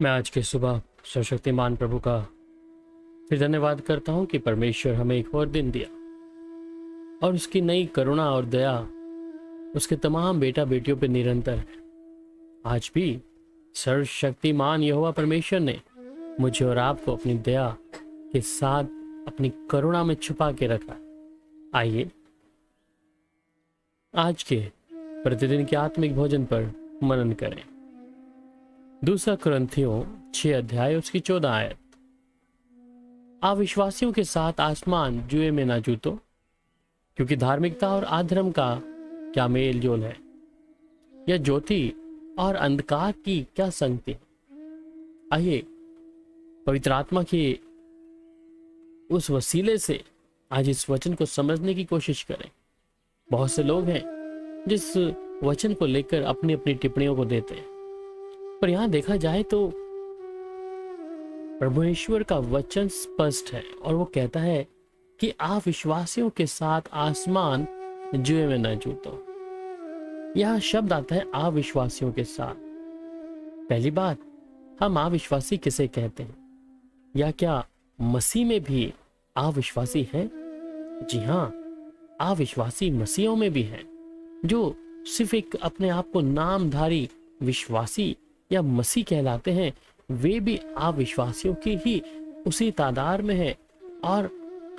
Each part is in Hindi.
मैं आज की सुबह सर्वशक्तिमान प्रभु का फिर धन्यवाद करता हूँ कि परमेश्वर हमें एक और दिन दिया और उसकी नई करुणा और दया उसके तमाम बेटा बेटियों पर निरंतर है। आज भी सर्वशक्तिमान यहोवा परमेश्वर ने मुझे और आपको अपनी दया के साथ अपनी करुणा में छुपा के रखा। आइए आज के प्रतिदिन के आत्मिक भोजन पर मनन करें। दूसरा कुरिन्थियों 6 अध्याय उसकी 14 आयत। अविश्वासियों के साथ आसमान जुए में ना जूतो, क्योंकि धार्मिकता और अधर्म का क्या मेल जोल है, या ज्योति और अंधकार की क्या संगति है। आइए पवित्र आत्मा के उस वसीले से आज इस वचन को समझने की कोशिश करें। बहुत से लोग हैं जिस वचन को लेकर अपनी अपनी टिप्पणियों को देते हैं, पर यहां देखा जाए तो प्रभु ईश्वर का वचन स्पष्ट है और वो कहता है कि अविश्वासियों के साथ आसमान जुए में न जूतो। यह शब्द आता है अविश्वासियों के साथ। पहली बात, हम अविश्वासी किसे कहते हैं, या क्या मसीह में भी अविश्वासी हैं? जी हां, अविश्वासी मसीहों में भी हैं, जो सिर्फ एक अपने आप को नामधारी विश्वासी या मसीह कहलाते हैं। वे भी अविश्वासियों की ही उसी तादाद में है। और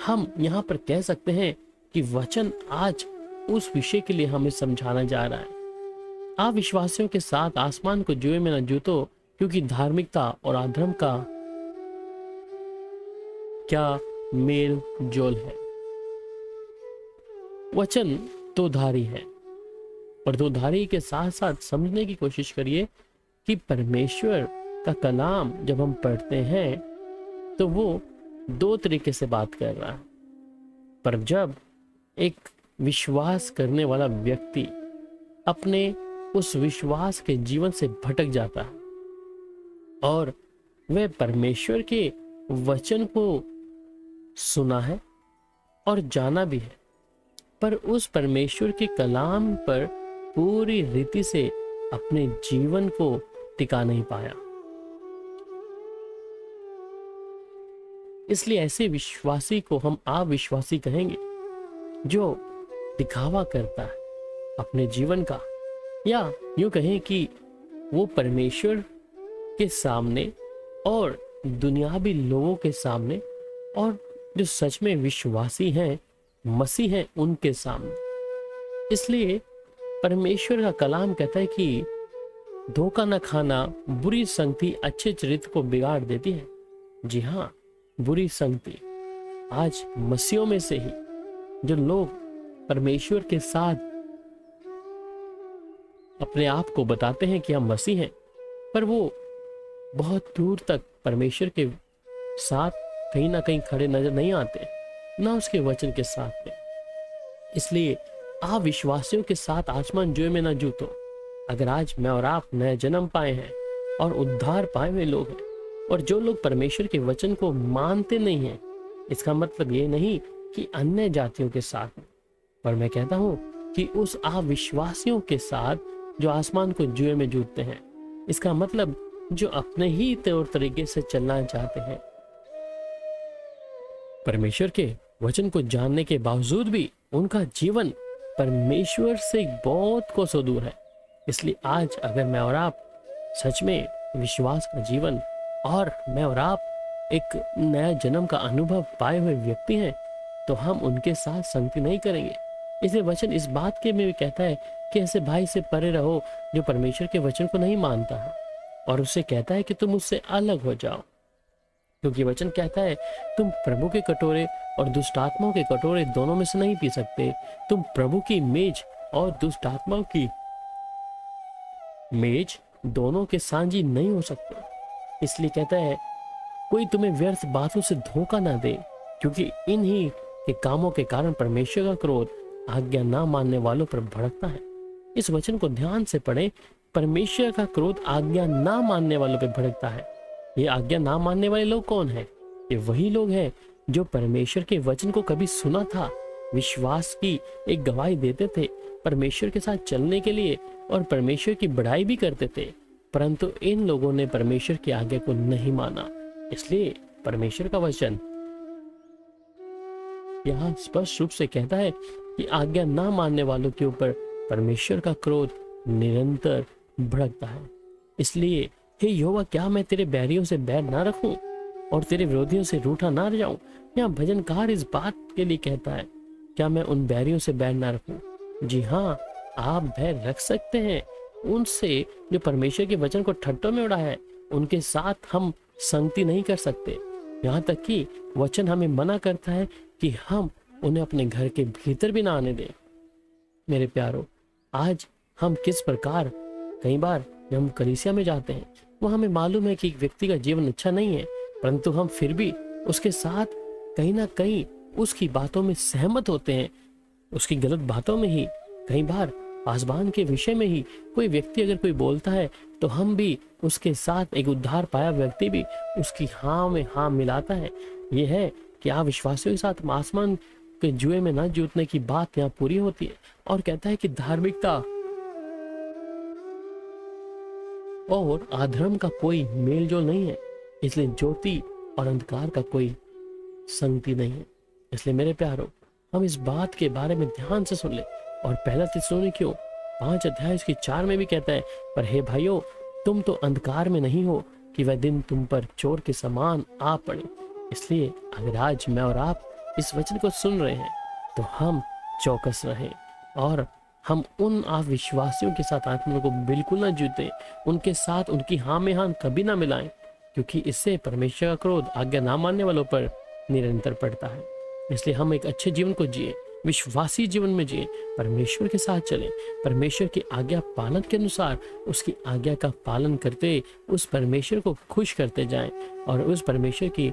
हम यहाँ पर कह सकते हैं कि वचन आज उस विषय के लिए हमें समझाना जा रहा है। अविश्वासियों के साथ आसमान को जुए में न जूतो, क्योंकि धार्मिकता और अधर्म का क्या मेल जोल है। वचन दो धारी है, और दो धारी के साथ साथ समझने की कोशिश करिए कि परमेश्वर का कलाम जब हम पढ़ते हैं तो वो दो तरीके से बात कर रहा है। पर जब एक विश्वास करने वाला व्यक्ति अपने उस विश्वास के जीवन से भटक जाता है और वह परमेश्वर के वचन को सुना है और जाना भी है, पर उस परमेश्वर के कलाम पर पूरी रीति से अपने जीवन को टिका नहीं पाया, इसलिए ऐसे विश्वासी को हम अविश्वासी कहेंगे, जो दिखावा करता है अपने जीवन का, या यूं कहें कि वो परमेश्वर के सामने और दुनियावी लोगों के सामने और जो सच में विश्वासी हैं, मसीह हैं, उनके सामने। इसलिए परमेश्वर का कलाम कहता है कि धोखा न खाना, बुरी संगति अच्छे चरित्र को बिगाड़ देती है। जी हाँ, बुरी संगति आज मसीहों में से ही जो लोग परमेश्वर के साथ अपने आप को बताते हैं कि हम मसीह हैं, पर वो बहुत दूर तक परमेश्वर के साथ कहीं ना कहीं खड़े नजर नहीं आते, ना उसके वचन के साथ में। इसलिए अविश्वासियों के साथ आसमान जुए में ना जूतो। अगर आज मैं और आप नया जन्म पाए हैं और उद्धार पाए हुए लोग हैं, और जो लोग परमेश्वर के वचन को मानते नहीं हैं, इसका मतलब ये नहीं कि अन्य जातियों के साथ, पर मैं कहता हूं कि उस अविश्वासियों के साथ जो आसमान को जुए में जूतते हैं। इसका मतलब जो अपने ही तौर तरीके से चलना चाहते हैं, परमेश्वर के वचन को जानने के बावजूद भी उनका जीवन परमेश्वर से बहुत कोसों दूर है। इसलिए आज अगर मैं और आप सच में विश्वास का जीवन और मैं और आप एक नया जन्म का अनुभव पाए हुए व्यक्ति हैं, तो हम उनके साथ संगति नहीं करेंगे। इसे वचन इस बात के में भी कहता है कि ऐसे भाई से परे रहो जो परमेश्वर के वचन को नहीं मानता है, और उससे कहता है कि तुम उससे अलग हो जाओ, क्योंकि वचन कहता है तुम प्रभु के कटोरे और दुष्ट आत्माओं के कटोरे दोनों में से नहीं पी सकते। तुम प्रभु की मेज और दुष्ट आत्माओं की मेज दोनों के सांझी नहीं हो सकते। इसलिए कहता है कोई तुम्हें व्यर्थ बातों से धोखा ना दे, क्योंकि इन्हीं के कामों के कारण परमेश्वर का क्रोध आज्ञा ना मानने वालों पर भड़कता है। इस वचन को ध्यान से पढ़ें। परमेश्वर का क्रोध आज्ञा ना मानने वालों पर भड़कता है। ये आज्ञा ना मानने वाले लोग कौन हैं? ये वही लोग हैं जो परमेश्वर के वचन को कभी सुना था, विश्वास की एक गवाही देते थे परमेश्वर के साथ चलने के लिए, और परमेश्वर की बड़ाई भी करते थे, परंतु इन लोगों ने परमेश्वर की आज्ञा को नहीं माना, इसलिए परमेश्वर का वचन यहाँ स्पष्ट रूप से कहता है कि आज्ञा ना मानने वालों के ऊपर परमेश्वर का क्रोध निरंतर भड़कता है। इसलिए हे यहोवा, क्या मैं तेरे बैरियों से बैर ना रखूं और तेरे विरोधियों से रूठा ना रह जाऊं? यहाँ भजनकार इस बात के लिए कहता है, क्या मैं उन बैरियों से बैर ना रखूं? जी हाँ, आप बैर रख सकते हैं उनसे जो परमेश्वर के वचन को ठट्टों में उड़ा है। उनके साथ हम संगति नहीं कर सकते। यहाँ तक कि वचन हमें मना करता है कि हम उन्हें अपने घर के भीतर भी ना आने दें। मेरे प्यारो, आज हम किस प्रकार कई बार जब हम कलीसिया में जाते हैं, वो हमें मालूम है कि एक व्यक्ति का जीवन अच्छा नहीं है, परंतु हम फिर भी उसके साथ कहीं ना कहीं उसकी बातों में सहमत होते हैं। उसकी गलत बातों में ही, कई बार पासबान के विषय में ही कोई व्यक्ति अगर कोई बोलता है तो हम भी उसके साथ, एक उद्धार पाया व्यक्ति भी उसकी हाँ में हाँ मिलाता है। यह है कि आप विश्वासियों के साथ आसमान के जुए में न जूतने की बात यहाँ पूरी होती है। और कहता है कि धार्मिकता और अधर्म का कोई मेल जोल नहीं है, इसलिए ज्योति और अंधकार का कोई संगति नहीं है। इसलिए मेरे प्यारो, हम इस बात के बारे में ध्यान से सुन ले। और पहला थिस्सलुनीकियों 5:4 में भी कहता है, पर हे भाइयों, तुम तो अंधकार में नहीं हो कि वह दिन तुम पर चोर के समान आ पड़े। इसलिए अगर आज मैं और आप इस वचन को सुन रहे हैं तो हम चौकस रहें और हम उन आप विश्वासियों के साथ आत्मा को बिल्कुल ना जूते, उनके साथ उनकी हाँ में हाँ कभी ना मिलाएं, क्योंकि इससे परमेश्वर का क्रोध आज्ञा ना मानने वालों पर निरंतर पड़ता है। इसलिए हम एक अच्छे जीवन को जिए, विश्वासी जीवन में जिए, परमेश्वर के साथ चलें, परमेश्वर की आज्ञा पालन के अनुसार उसकी आज्ञा का पालन करते उस परमेश्वर को खुश करते जाएं और उस परमेश्वर की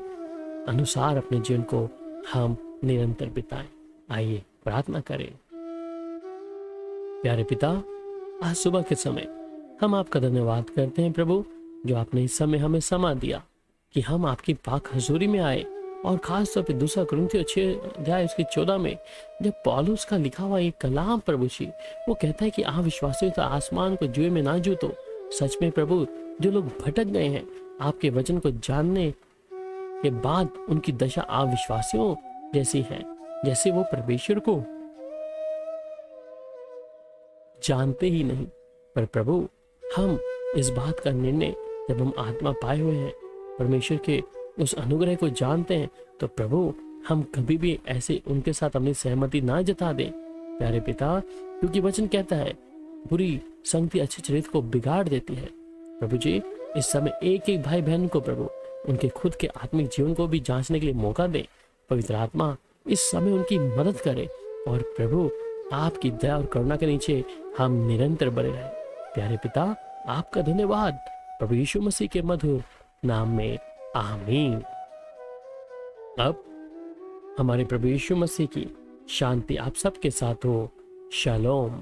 अनुसार अपने जीवन को हम निरंतर बिताएं। आइए प्रार्थना करें। प्यारे पिता, आज सुबह के समय हम आपका धन्यवाद करते हैं प्रभु, जो आपने इस समय हमें समा दिया कि हम आपकी पाक हजूरी में आए। और खास तौर पे 2 कुरिन्थियों 6:14 में जब पौलुस का लिखा हुआ एक कलाम प्रभु जी, वो कहता है कि आप विश्वासियों तो आसमान को जुए में ना जूतो। सच में प्रभु, जो लोग भटक गए हैं आपके वचन को जानने के बाद, उनकी दशा आप विश्वासियों जैसी है, जैसे वो परमेश्वर को जानते ही नहीं। पर प्रभु, हम इस बात का निर्णय जब हम आत्मा पाए हुए हैं, परमेश्वर के उस अनुग्रह को जानते हैं, तो प्रभु हम कभी भी ऐसे उनके साथ अपनी सहमति ना जता दें प्यारे पिता, क्योंकि वचन कहता है बुरी संगति अच्छे चरित्र को बिगाड़ देती है। प्रभु जी, इस समय एक एक भाई बहन को प्रभु उनके खुद के आत्मिक जीवन को भी जांचने के लिए मौका दे। पवित्र आत्मा इस समय उनकी मदद करे और प्रभु आपकी दया और करुणा के नीचे हम निरंतर बने रहे। प्यारे पिता, आपका धन्यवाद प्रभु यीशु मसीह के मधुर नाम में, आमीन। अब हमारे प्रभु यीशु मसीह की शांति आप सबके साथ हो। शालोम।